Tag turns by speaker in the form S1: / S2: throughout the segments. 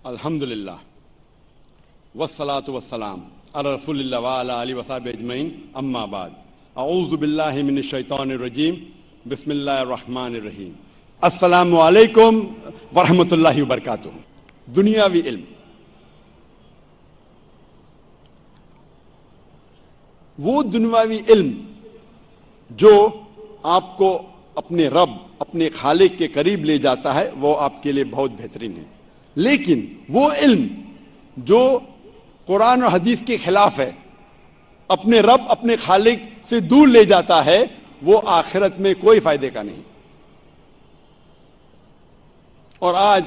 S1: الحمدللہ والصلاة والسلام علی رسول اللہ وعلی آلہ وصحبہ اجمعین اما بعد اعوذ باللہ من الشیطان الرجیم بسم اللہ الرحمن الرحیم السلام علیکم ورحمۃ اللہ وبرکاتہ۔ دنیاوی علم وہ دنیاوی علم جو آپ کو اپنے رب اپنے خالق کے قریب لے جاتا ہے وہ آپ کے لیے بہت بہترین ہے، لیکن وہ علم جو قرآن اور حدیث کے خلاف ہے، اپنے رب اپنے خالق سے دور لے جاتا ہے، وہ آخرت میں کوئی فائدے کا نہیں۔ اور آج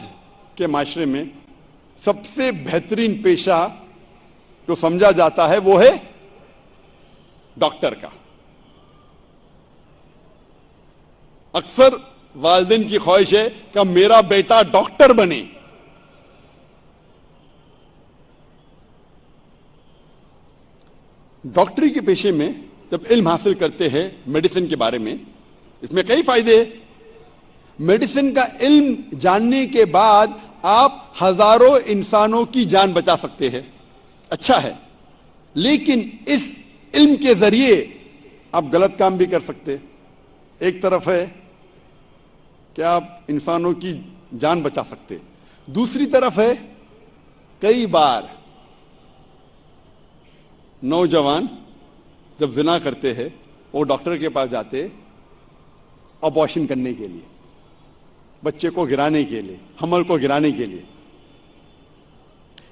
S1: کے معاشرے میں سب سے بہترین پیشہ جو سمجھا جاتا ہے وہ ہے ڈاکٹر کا۔ اکثر والدین کی خواہش ہے کہ میرا بیٹا ڈاکٹر بنے۔ ڈاکٹری کے پیشے میں جب علم حاصل کرتے ہیں میڈیسن کے بارے میں، اس میں کئی فائدے ہیں۔ میڈیسن کا علم جاننے کے بعد آپ ہزاروں انسانوں کی جان بچا سکتے ہیں، اچھا ہے، لیکن اس علم کے ذریعے آپ غلط کام بھی کر سکتے۔ ایک طرف ہے کہ آپ انسانوں کی جان بچا سکتے، دوسری طرف ہے کئی بار نوجوان جب زنا کرتے ہیں وہ ڈاکٹر کے پاس جاتے ابارشن کرنے کے لیے، بچے کو گرانے کے لیے، حمل کو گرانے کے لیے۔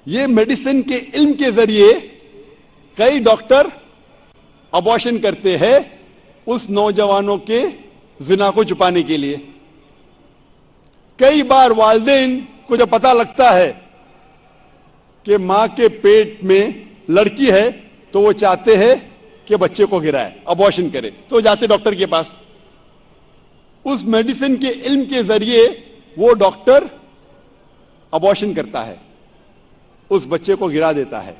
S1: یہ میڈیسن کے علم کے ذریعے کئی ڈاکٹر ابارشن کرتے ہیں اس نوجوانوں کے زنا کو چھپانے کے لیے۔ کئی بار والدین کو جب پتہ لگتا ہے کہ ماں کے پیٹ میں لڑکی ہے تو وہ چاہتے ہیں کہ بچے کو گرائے، ابارشن کرے، تو جاتے ڈاکٹر کے پاس۔ اس میڈیسن کے علم کے ذریعے وہ ڈاکٹر ابارشن کرتا ہے، اس بچے کو گرا دیتا ہے۔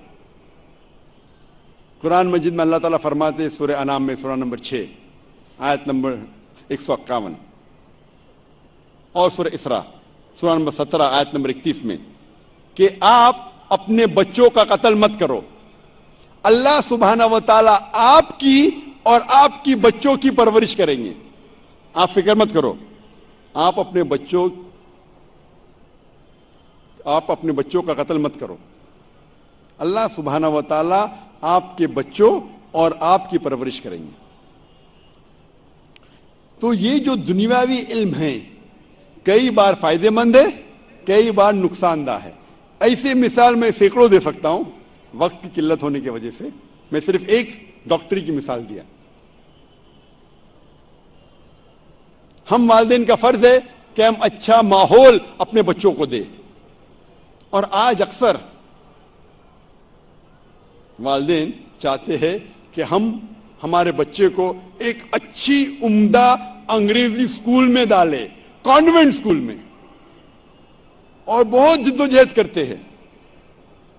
S1: قرآن مجید میں اللہ تعالیٰ فرماتے ہیں سورہ انعام میں سورہ نمبر 6 آیت نمبر 151 اور سورہ اسراء سورہ نمبر 17 آیت نمبر 31 میں کہ آپ اپنے بچوں کا قتل مت کرو۔ اللہ سبحانہ و تعالیٰ آپ کی اور آپ کی بچوں کی پرورش کریں گے، آپ فکر مت کرو۔ آپ اپنے بچوں کا قتل مت کرو۔ اللہ سبحانہ و تعالیٰ آپ کے بچوں اور آپ کی پرورش کریں گے۔ تو یہ جو دنیاوی علم ہے کئی بار فائدے مند ہے، کئی بار نقصان دہ ہے۔ ایسی مثال میں سینکڑوں دے سکتا ہوں، وقت کی قلت ہونے کی وجہ سے میں صرف ایک ڈاکٹری کی مثال دیا۔ ہم والدین کا فرض ہے کہ ہم اچھا ماحول اپنے بچوں کو دیں، اور آج اکثر والدین چاہتے ہیں کہ ہم ہمارے بچے کو ایک اچھی عمدہ انگریزی اسکول میں ڈالیں، کانوینٹ اسکول میں، اور بہت جدوجہد کرتے ہیں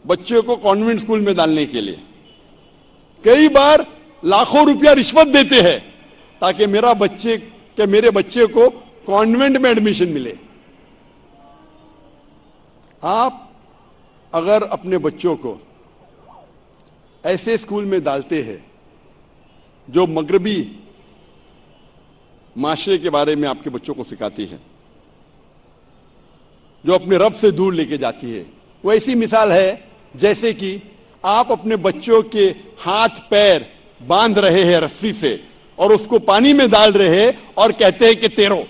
S1: بچے کو کانوینٹ اسکول میں ڈالنے کے لیے۔ کئی بار لاکھوں روپیہ رشوت دیتے ہیں تاکہ میرے بچے کو کانوینٹ میں ایڈمیشن ملے۔ آپ اگر اپنے بچوں کو ایسے اسکول میں ڈالتے ہیں جو مغربی معاشرے کے بارے میں آپ کے بچوں کو سکھاتی ہے، جو اپنے رب سے دور لے کے جاتی ہے، وہ ایسی مثال ہے جیسے کہ آپ اپنے بچوں کے ہاتھ پیر باندھ رہے ہیں رسی سے اور اس کو پانی میں ڈال رہے ہیں اور کہتے ہیں کہ تیرو۔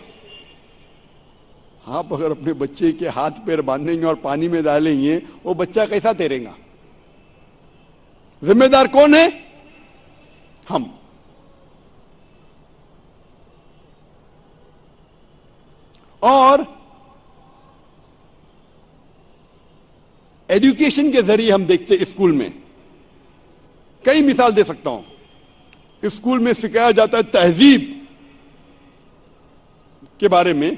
S1: آپ اگر اپنے بچے کے ہاتھ پیر باندھیں گے اور پانی میں ڈالیں گے، وہ بچہ کیسا تیرے گا؟ ذمہ دار کون ہے؟ ہم۔ اور ایڈوکیشن کے ذریعے ہم دیکھتے اسکول میں کئی مثال دے سکتا ہوں۔ اسکول میں سکھایا جاتا ہے تہذیب کے بارے میں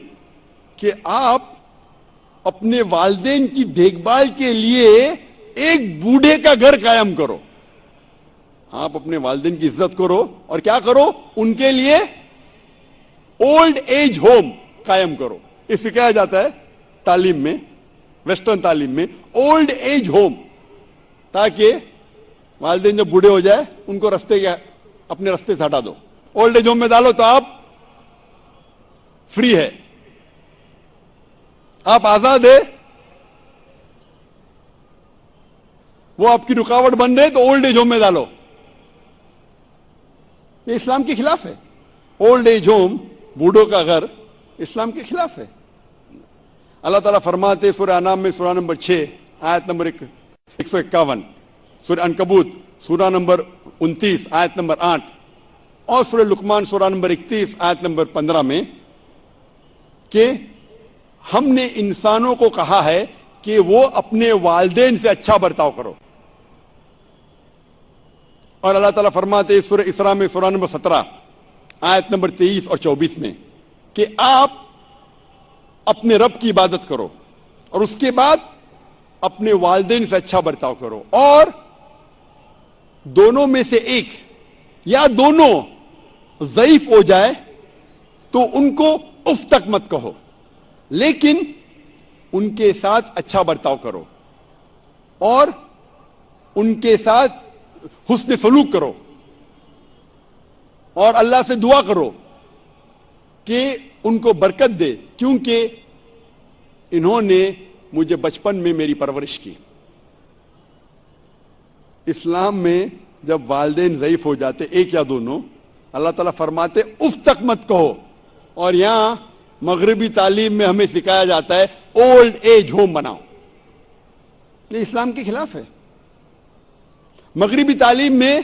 S1: کہ آپ اپنے والدین کی دیکھ بھال کے لیے ایک بوڑھے کا گھر قائم کرو۔ آپ اپنے والدین کی عزت کرو اور کیا کرو؟ ان کے لیے اولڈ ایج ہوم قائم کرو۔ یہ سکھایا جاتا ہے تعلیم میں۔ वेस्टर्न तालीम में ओल्ड एज होम, ताकि वालिदैन जब बूढ़े हो जाए उनको अपने रास्ते से हटा दो, ओल्ड एज होम में डालो तो आप फ्री है, आप आजाद है। वो आपकी रुकावट बन रहे तो ओल्ड एज होम में डालो। ये इस्लाम के खिलाफ है। ओल्ड एज होम, बूढ़ों का घर, इस्लाम के खिलाफ है। अल्लाह ताला फरमाते सूरह अनाम में सूरह नंबर 6 आयत नंबर 151, सूरह अनकबूत सूरह नंबर 29 आयत नंबर 8 और सूरह लुकमान सूरह नंबर 31 आयत नंबर 15 में कि हमने इंसानों को कहा है कि वो अपने वालिदैन से अच्छा बर्ताव करो। और अल्लाह ताला फरमाते सूरह इसरा में सूरह नंबर 17 आयत नंबर 23 और 24 में कि आप अपने रब की इबादत करो और उसके बाद अपने वालिदैन से अच्छा बर्ताव करो, और दोनों में से एक या दोनों ज़ईफ हो जाए तो उनको उफ तक मत कहो, लेकिन उनके साथ अच्छा बर्ताव करो और उनके साथ हुस्न सलूक करो और अल्लाह से दुआ करो कि उनको बरकत दे, क्योंकि इन्होंने मुझे बचपन में मेरी परवरिश की। इस्लाम में जब वालिदैन ज़ईफ हो जाते, एक या दोनों, अल्लाह ताला फरमाते उफ तक मत कहो। और यहां मगरिबी तालीम में हमें सिखाया जाता है ओल्ड एज होम बनाओ। ये इस्लाम के खिलाफ है। मगरिबी तालीम में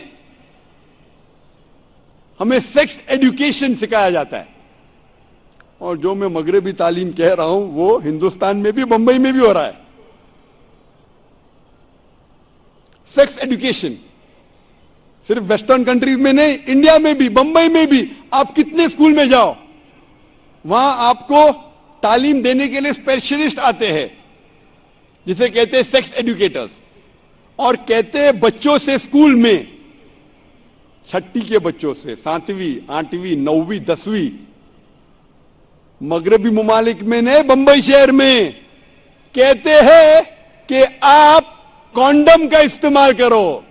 S1: हमें सेक्स एजुकेशन सिखाया जाता है, और जो मैं मगरिबी तालीम कह रहा हूं वो हिंदुस्तान में भी, बंबई में भी हो रहा है। सेक्स एजुकेशन सिर्फ वेस्टर्न कंट्रीज में नहीं, इंडिया में भी, बंबई में भी। आप कितने स्कूल में जाओ, वहां आपको तालीम देने के लिए स्पेशलिस्ट आते हैं, जिसे कहते हैं सेक्स एजुकेटर्स, और कहते हैं बच्चों से स्कूल में, छठी के बच्चों से, 7वीं 8वीं 9वीं 10वीं, मगरबी मुमालिक में नहीं, बंबई शहर में कहते हैं कि आप कॉन्डम का इस्तेमाल करो,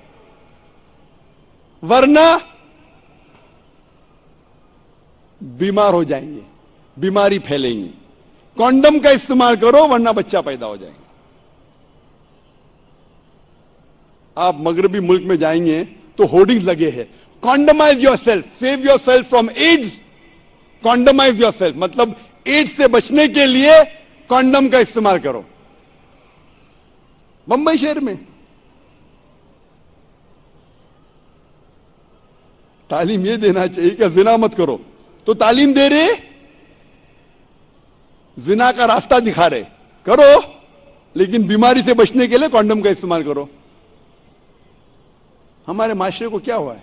S1: वरना बीमार हो जाएंगे, बीमारी फैलेंगी। कॉन्डम का इस्तेमाल करो वरना बच्चा पैदा हो जाएगा। आप मगरबी मुल्क में जाएंगे तो होर्डिंग्स लगे हैं, condomise yourself, save yourself from AIDS, condomise yourself, मतलब एड्स से बचने के लिए कॉन्डम का इस्तेमाल करो। बंबई शहर में तालीम ये देना चाहिए कि जिना मत करो, तो तालीम दे रहे, जिना का रास्ता दिखा रहे, करो लेकिन बीमारी से बचने के लिए कॉन्डम का इस्तेमाल करो। हमारे माशरे को क्या हुआ है?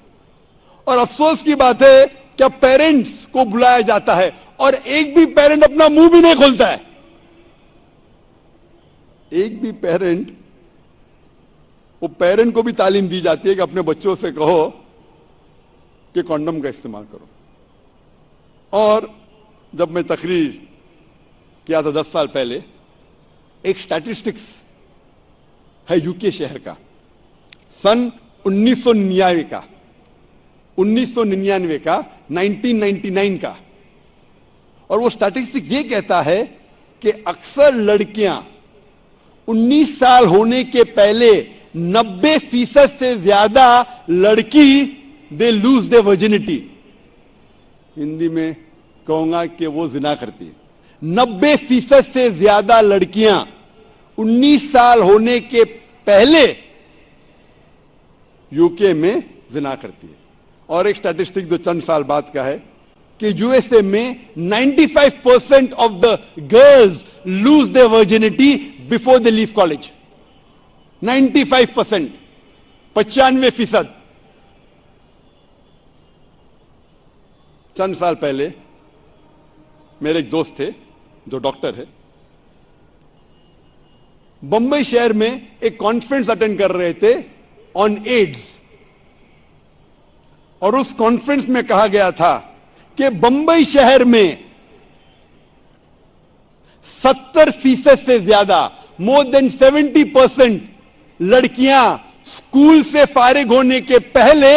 S1: और अफसोस की बात है कि अब पेरेंट्स को बुलाया जाता है और एक भी पेरेंट अपना मुंह भी नहीं खोलता है। एक भी पेरेंट, वो पेरेंट को भी तालीम दी जाती है कि अपने बच्चों से कहो कि कॉन्डम का इस्तेमाल करो। और जब मैं तकरीर किया था 10 साल पहले, एक स्टैटिस्टिक्स है यूके शहर का, सन 1999 का, 1999 का, और वो स्टैटिस्टिक्स ये कहता है कि अक्सर लड़कियां 19 साल होने के पहले 90% से ज्यादा लड़की they lose they virginity, Hindi में कहूंगा कि वो जिना करती है। 90% से ज्यादा लड़कियां 19 साल होने के पहले यूके में जिना करती है। और एक स्टैटिस्टिक जो चंद साल बाद का है कि यूएसए में 95% of the girls lose their virginity before they leave college. 95%, 95%। चंद साल पहले मेरे एक दोस्त थे जो डॉक्टर है, बंबई शहर में एक कॉन्फ्रेंस अटेंड कर रहे थे ऑन एड्स, और उस कॉन्फ्रेंस में कहा गया था कि बंबई शहर में 70% से ज्यादा more than 70% लड़कियां स्कूल से फारिग होने के पहले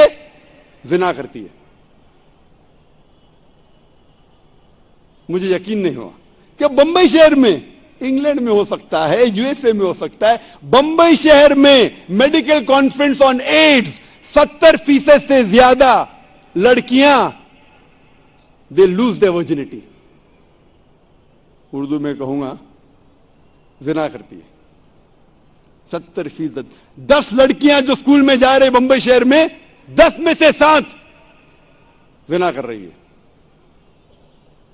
S1: जिना करती है। मुझे यकीन नहीं हुआ कि बंबई शहर में, इंग्लैंड में हो सकता है, यूएसए में हो सकता है, बंबई शहर में मेडिकल कॉन्फ्रेंस ऑन एड्स 70% से ज्यादा लड़कियां they lose their virginity, Urdu में कहूंगा जिना करती है। 70%। 10 लड़कियां जो स्कूल में जा रहे बंबई शहर में, 10 में से 7 जिना कर रही है।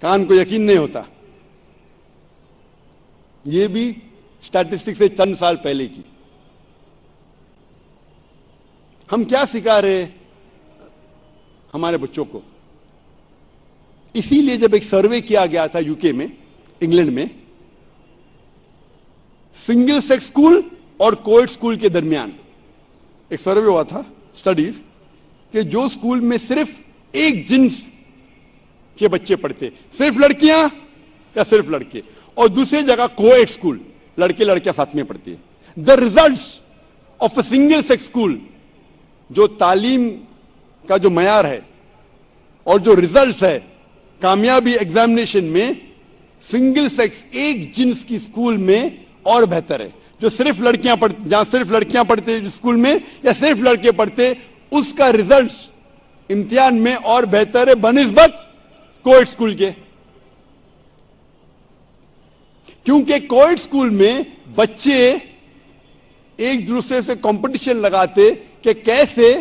S1: कान को यकीन नहीं होता। ये भी स्टैटिस्टिक्स से चंद साल पहले की। हम क्या सिखा रहे हैं हमारे बच्चों को? इसीलिए जब एक सर्वे किया गया था यूके में, इंग्लैंड में, सिंगल सेक्स स्कूल और कोएड स्कूल के दरमियान एक सर्वे हुआ था, स्टडीज, कि जो स्कूल में सिर्फ एक जिन्स के बच्चे पढ़ते, सिर्फ लड़कियां या सिर्फ लड़के, और दूसरी जगह कोएड स्कूल, लड़के लड़कियां साथ में पढ़ती है, the results of a single sex school, जो तालीम का जो मयार है और जो रिजल्ट्स है कामयाबी एग्जामिनेशन में, सिंगल सेक्स एक जिन्स की स्कूल में और बेहतर है। जो सिर्फ लड़कियां पढ़ते, जहां सिर्फ लड़कियां पढ़ते स्कूल में या सिर्फ लड़के पढ़ते, उसका रिजल्ट्स इम्तिहान में और बेहतर है बनिस्बत कोएड स्कूल के। क्योंकि कोएड स्कूल में बच्चे एक दूसरे से कंपटीशन लगाते कि कैसे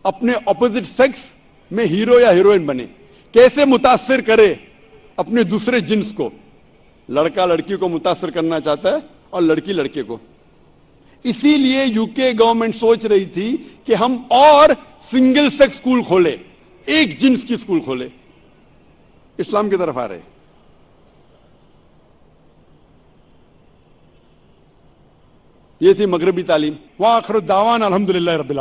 S1: अपने ऑपोजिट सेक्स में हीरो या हीरोइन बने, कैसे मुतासिर करे अपने दूसरे जिन्स को। लड़का लड़की को मुतासिर करना चाहता है और लड़की लड़के को। इसीलिए यूके गवर्नमेंट सोच रही थी कि हम और सिंगल सेक्स स्कूल खोले, एक जिन्स की स्कूल खोले। इस्लाम की तरफ आ रहे। ये थी मगरबी तालीम। व आखिर दावान अल्हम्दुलिल्लाह रब्बिल आलमीन।